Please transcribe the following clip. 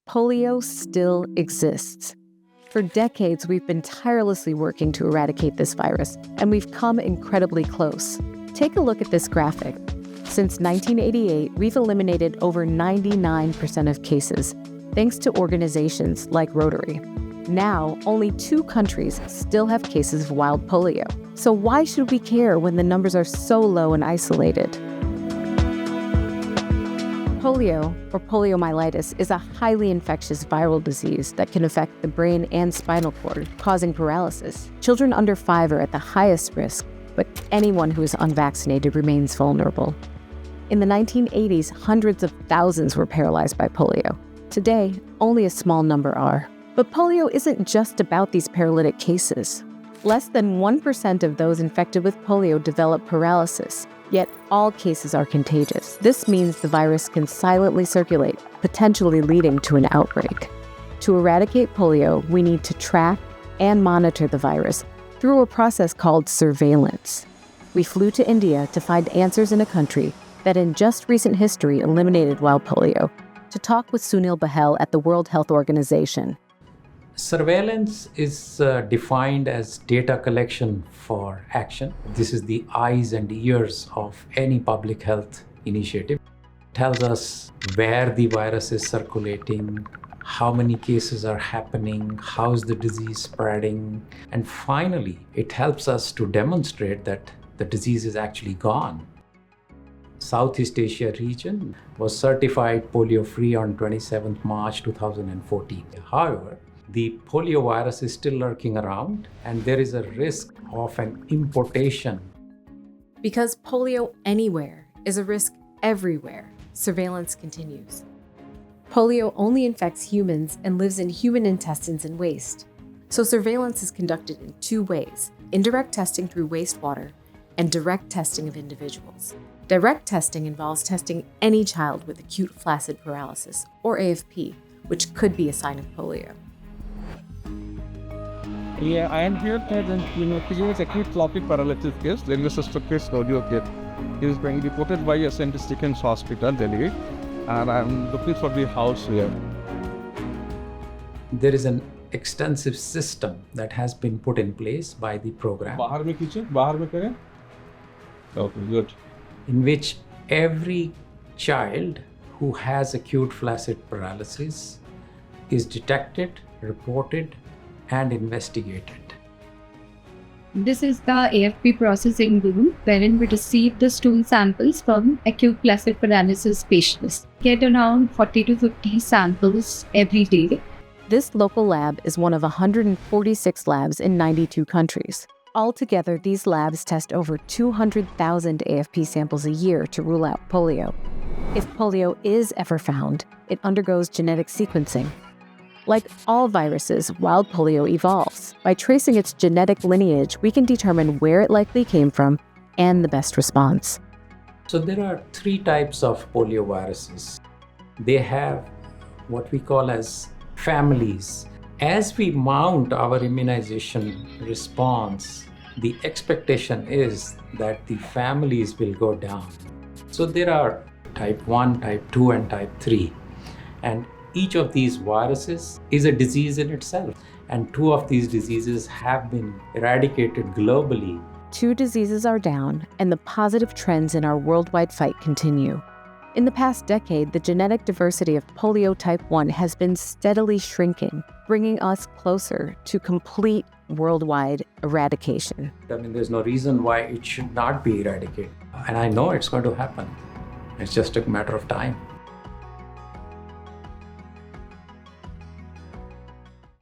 polio still exists. For decades, we've been tirelessly working to eradicate this virus, and we've come incredibly close. Take a look at this graphic. Since 1988, we've eliminated over 99% of cases, thanks to organizations like Rotary. Now, only 2 countries still have cases of wild polio. So why should we care when the numbers are so low and isolated? Polio, or poliomyelitis, is a highly infectious viral disease that can affect the brain and spinal cord, causing paralysis. Children under 5 are at the highest risk, but anyone who is unvaccinated remains vulnerable. In the 1980s, hundreds of thousands were paralyzed by polio. Today, only a small number are. But polio isn't just about these paralytic cases. Less than 1% of those infected with polio develop paralysis, yet all cases are contagious. This means the virus can silently circulate, potentially leading to an outbreak. To eradicate polio, we need to track and monitor the virus through a process called surveillance. We flew to India to find answers in a country that in just recent history eliminated wild polio, to talk with Sunil Bahl at the World Health Organization. Surveillance is defined as data collection for action. This is the eyes and ears of any public health initiative. It tells us where the virus is circulating, how many cases are happening, how is the disease spreading, and finally, it helps us to demonstrate that the disease is actually gone. Southeast Asia region was certified polio-free on 27th March 2014. However, the polio virus is still lurking around, and there is a risk of an importation. Because polio anywhere is a risk everywhere, surveillance continues. Polio only infects humans and lives in human intestines and waste. So surveillance is conducted in 2 ways: indirect testing through wastewater and direct testing of individuals. Direct testing involves testing any child with acute flaccid paralysis, or AFP, which could be a sign of polio. Yeah, I am here present, he was acute flaccid paralysis case. There is a suspected polio case. He is being reported by a St. Stephen's Hospital, Delhi, and I am looking for the house here. There is an extensive system that has been put in place by the program, बाहर में खींचे, बाहर में करें. Okay, good. in which every child who has acute flaccid paralysis is detected, reported, and investigated. This is the AFP processing room wherein we receive the stool samples from acute flaccid paralysis patients. Get around 40 to 50 samples every day. This local lab is one of 146 labs in 92 countries. Altogether, these labs test over 200,000 AFP samples a year to rule out polio. If polio is ever found, it undergoes genetic sequencing. Like all viruses, wild polio evolves. By tracing its genetic lineage, we can determine where it likely came from and the best response. So there are 3 types of polio viruses. They have what we call as families. As we mount our immunization response, the expectation is that the families will go down. So there are type 1, type 2, and type 3. And each of these viruses is a disease in itself. And 2 of these diseases have been eradicated globally. 2 diseases are down, and the positive trends in our worldwide fight continue. In the past decade, the genetic diversity of polio type 1 has been steadily shrinking, bringing us closer to complete worldwide eradication. I mean, there's no reason why it should not be eradicated. And I know it's going to happen. It's just a matter of time.